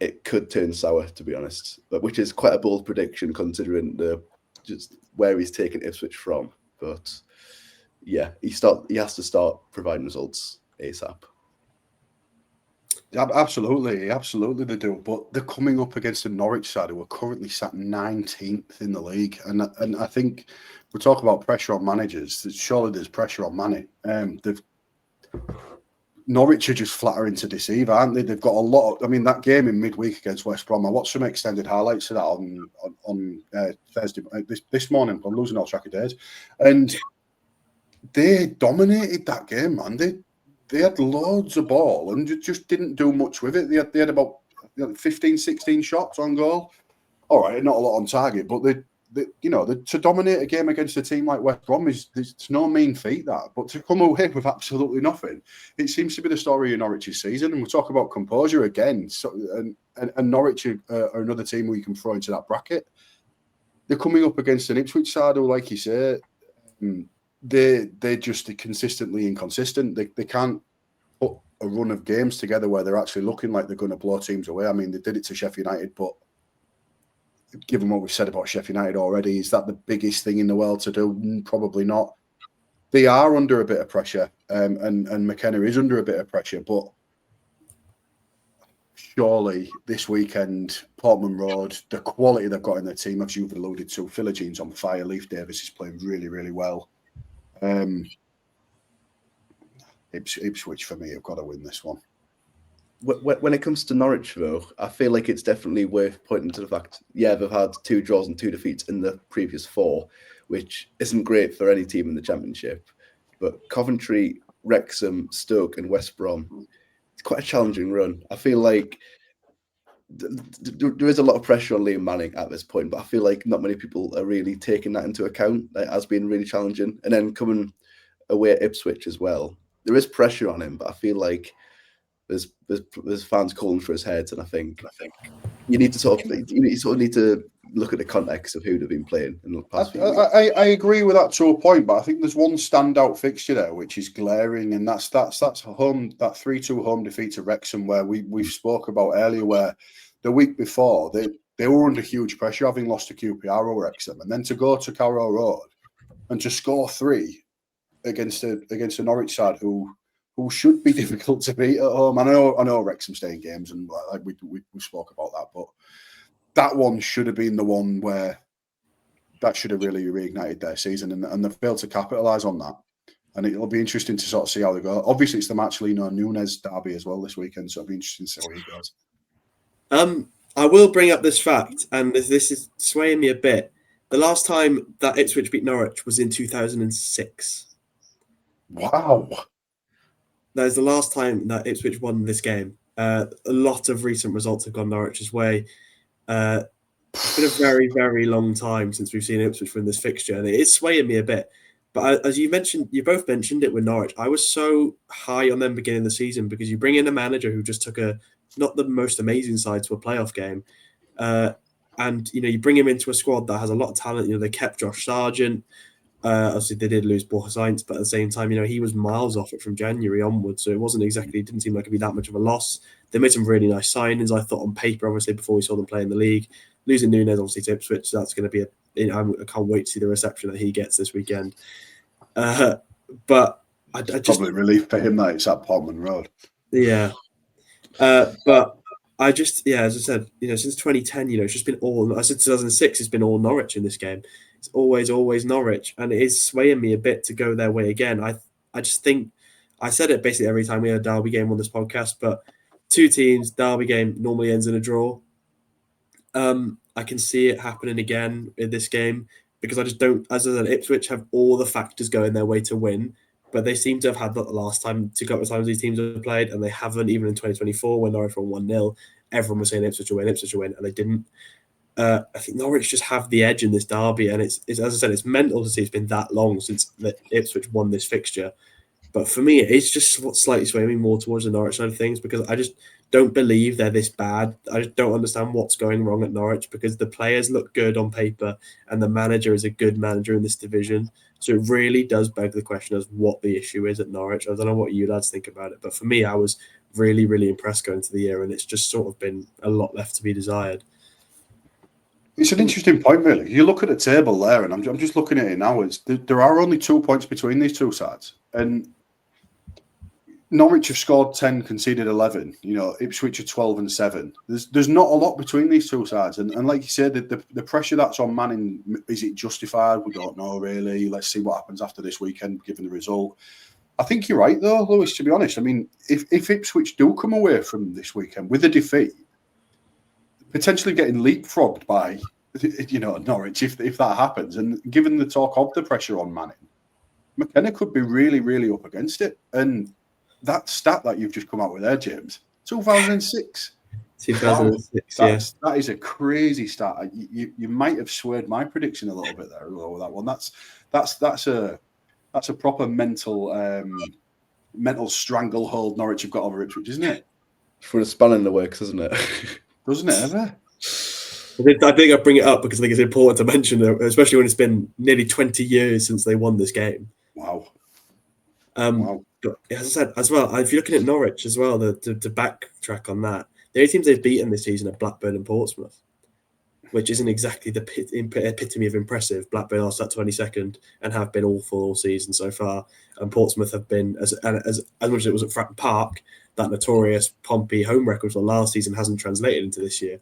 Speaker 3: it could turn sour, to be honest. But which is quite a bold prediction considering just where he's taken Ipswich from. But yeah, he has to start providing results ASAP.
Speaker 2: Absolutely they do. But they're coming up against the Norwich side, who are currently sat 19th in the league, and I think we talk about pressure on managers. Surely there's pressure on Manny. Norwich are just flattering to deceive, aren't they? They've got a lot. That game in midweek against West Brom, I watched some extended highlights of that on Thursday this morning. I'm losing all track of days, and they dominated that game, man. They had loads of ball and just didn't do much with it. They had about 15, 16 shots on goal. All right, not a lot on target, but to dominate a game against a team like West Brom it's no mean feat, that. But to come away with absolutely nothing, it seems to be the story of Norwich's season. And we'll talk about composure again. So, and Norwich are another team who you can throw into that bracket. They're coming up against an Ipswich side who, like you say, they're just consistently inconsistent. They can't put a run of games together where they're actually looking like they're going to blow teams away. They did it to Sheffield United, but given what we've said about Sheffield United already, is that the biggest thing in the world to do? Probably not. They are under a bit of pressure, and McKenna is under a bit of pressure, but surely this weekend, Portman Road, the quality they've got in their team, as you've alluded to, Philogene's on fire, Leif Davis is playing really, really well. Ipswich, for me, have got to win this one.
Speaker 3: When it comes to Norwich, though, I feel like it's definitely worth pointing to the fact, they've had 2 draws and 2 defeats in the previous 4, which isn't great for any team in the Championship. But Coventry, Wrexham, Stoke and West Brom, it's quite a challenging run. I feel like there is a lot of pressure on Liam Manning at this point, but I feel like not many people are really taking that into account as being really challenging. And then coming away at Ipswich as well, there is pressure on him, but I feel like there's fans calling for his head, and I think you need to need to look at the context of who they've been playing in the past few weeks.
Speaker 2: I agree with that to a point, but I think there's one standout fixture there which is glaring, and that's home, that 3-2 home defeat to Wrexham, where we spoke about earlier, where the week before they were under huge pressure, having lost to QPR or Wrexham, and then to go to Carrow Road and to score 3 against a Norwich side who should be difficult to beat at home. I know Wrexham stay in games, and like we spoke about that, but that one should have been the one where that should have really reignited their season, and they failed to capitalise on that. And it'll be interesting to sort of see how they go. Obviously, it's the Marcelino Nunes derby as well this weekend, so it'll be interesting to see how he goes.
Speaker 1: I will bring up this fact, and this is swaying me a bit. The last time that Ipswich beat Norwich was in 2006.
Speaker 2: Wow.
Speaker 1: That is the last time that Ipswich won this game. A lot of recent results have gone Norwich's way. It's been a very, very long time since we've seen Ipswich win this fixture, and it is swaying me a bit. But as you mentioned, you both mentioned it with Norwich. I was so high on them beginning of the season because you bring in a manager who just took not the most amazing side to a playoff game. And, you bring him into a squad that has a lot of talent. They kept Josh Sargent. Obviously, they did lose Borja Sainz, but at the same time, he was miles off it from January onwards. So it didn't seem like it'd be that much of a loss. They made some really nice signings, I thought, on paper, obviously, before we saw them play in the league. Losing Nunes, obviously, to Ipswich, that's going to be I can't wait to see the reception that he gets this weekend. But I just...
Speaker 2: Probably relief for him that it's at Portman Road.
Speaker 1: Yeah. But I just, as I said, since 2010, it's just been all... I said 2006, it's been all Norwich in this game. It's always Norwich. And it is swaying me a bit to go their way again. I just think... I said it basically every time we had a derby game on this podcast, but two teams, derby game normally ends in a draw. I can see it happening again in this game because I just don't, as I said, Ipswich have all the factors going their way to win, but they seem to have had that the last time, two couple of times these teams have played, and they haven't, even in 2024 when Norwich won 1-0, everyone was saying Ipswich will win, and they didn't. I think Norwich just have the edge in this derby, and it's as I said, it's mental to see it's been that long since Ipswich won this fixture. But for me, it's just slightly swaying me more towards the Norwich side of things because I just don't believe they're this bad. I just don't understand what's going wrong at Norwich because the players look good on paper and the manager is a good manager in this division. So it really does beg the question as what the issue is at Norwich. I don't know what you lads think about it, but for me, I was really, really impressed going to the year, and it's just sort of been a lot left to be desired.
Speaker 2: It's an interesting point, really. You look at the table there, and I'm just looking at it now. There are only 2 points between these two sides, and Norwich have scored 10, conceded 11. Ipswich are 12 and 7. There's not a lot between these two sides, and like you said, the pressure that's on Manning, is it justified? We don't know really. Let's see what happens after this weekend, given the result. I think you're right, though, Lewis. To be honest, I mean, if Ipswich do come away from this weekend with a defeat, potentially getting leapfrogged by Norwich if that happens, and given the talk of the pressure on Manning, McKenna could be really, really up against it. And that stat that you've just come out with there, James, 2006.
Speaker 1: 2006,
Speaker 2: wow. That is a crazy stat. You might have swayed my prediction a little bit there over that one. That's a proper mental stranglehold Norwich have got over Ipswich, isn't it?
Speaker 3: For a span in the works, isn't it?
Speaker 2: Doesn't it ever?
Speaker 1: I think I bring it up because I think it's important to mention, especially when it's been nearly 20 years since they won this game.
Speaker 2: Wow.
Speaker 1: Wow. But as I said, as well, if you're looking at Norwich as well, to backtrack on that, the only teams they've beaten this season are Blackburn and Portsmouth, which isn't exactly the epitome of impressive. Blackburn are sat 22nd and have been awful all season so far, and Portsmouth have been, as much as it was at Fratton Park, that notorious Pompey home record for last season hasn't translated into this year.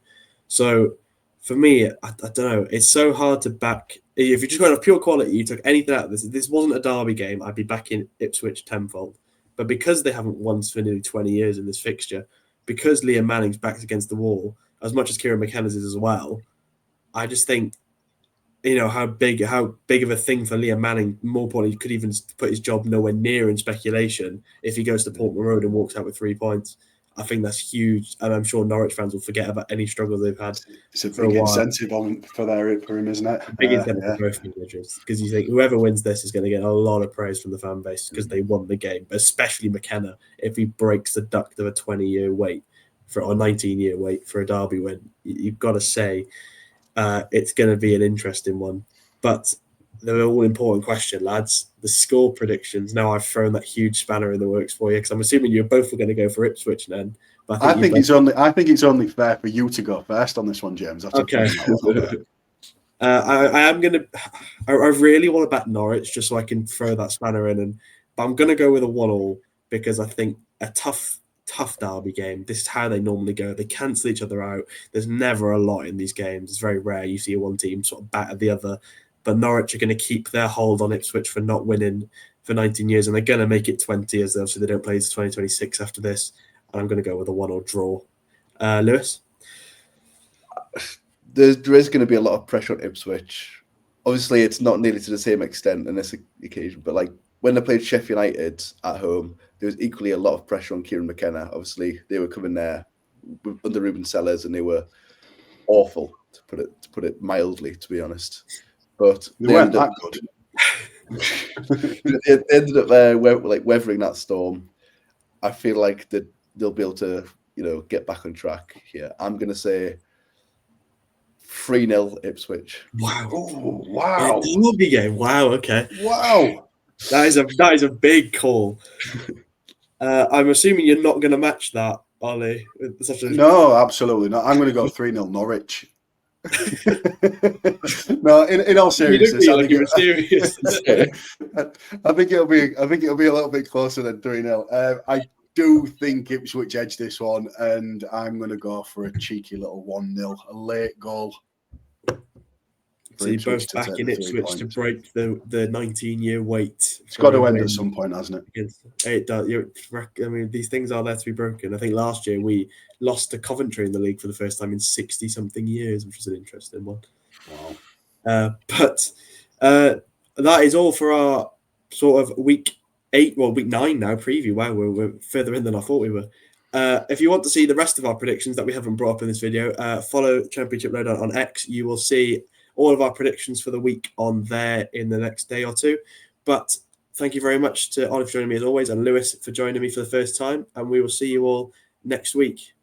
Speaker 1: So for me, I don't know. It's so hard to back. If you're just going off pure quality, you took anything out of this. If this wasn't a derby game, I'd be backing Ipswich tenfold. But because they haven't won for nearly 20 years in this fixture, because Liam Manning's back's against the wall, as much as Kieran McKenna's is as well, I just think, how big of a thing for Liam Manning, more importantly, he could even put his job nowhere near in speculation if he goes to Portman Road and walks out with 3 points. I think that's huge, and I'm sure Norwich fans will forget about any struggle they've had.
Speaker 2: It's a big incentive for him, isn't it?
Speaker 1: Big incentive for both managers, because you think whoever wins this is going to get a lot of praise from the fan base because they won the game, but especially McKenna. If he breaks the duct of a 20-year wait or 19-year wait for a derby win, you've got to say it's going to be an interesting one. But the all-important question, lads, the score predictions. Now I've thrown that huge spanner in the works for you because I'm assuming you're both going to go for Ipswich then. But
Speaker 2: I think it's only fair for you to go first on this one, James.
Speaker 1: Okay. I am gonna. I really want to bet Norwich just so I can throw that spanner in, but I'm gonna go with a 1-1 because I think a tough derby game. This is how they normally go. They cancel each other out. There's never a lot in these games. It's very rare you see one team sort of batter the other. But Norwich are going to keep their hold on Ipswich for not winning for 19 years, and they're going to make it 20 as obviously they don't play to 2026 after this. And I'm going to go with a 1-1 draw. Lewis?
Speaker 3: There is going to be a lot of pressure on Ipswich. Obviously, it's not nearly to the same extent on this occasion, but like when they played Sheffield United at home, there was equally a lot of pressure on Kieran McKenna. Obviously, they were coming there under Ruben Sellers, and they were awful, to put it mildly, to be honest. But
Speaker 2: they weren't that good.
Speaker 3: They ended up weathering that storm. I feel like that they'll be able to, get back on track here. I'm going to say 3-0 Ipswich.
Speaker 1: Wow!
Speaker 2: Oh, wow!
Speaker 1: Derby game. Wow. Okay.
Speaker 2: Wow!
Speaker 1: That is a big call. I'm assuming you're not going to match that, Ollie.
Speaker 2: No, absolutely not. I'm going to go 3-0 Norwich. No, in all seriousness, I think it'll be a little bit closer than 3-0. I do think Ipswich edge this one, and I'm going to go for a cheeky little 1-0, a late goal.
Speaker 1: So you're both back in Ipswich to break the 19-year wait.
Speaker 2: It's got to end at some point, hasn't it?
Speaker 1: It does. I mean, these things are there to be broken. I think last year we lost to Coventry in the league for the first time in 60-something years, which was an interesting one.
Speaker 2: Wow.
Speaker 1: But that is all for our sort of week 9 now preview. Wow, we're further in than I thought we were. If you want to see the rest of our predictions that we haven't brought up in this video, follow Championship Lowdown on X. You will see all of our predictions for the week on there in the next day or two. But thank you very much to Ollie for joining me as always, and Lewis for joining me for the first time. And we will see you all next week.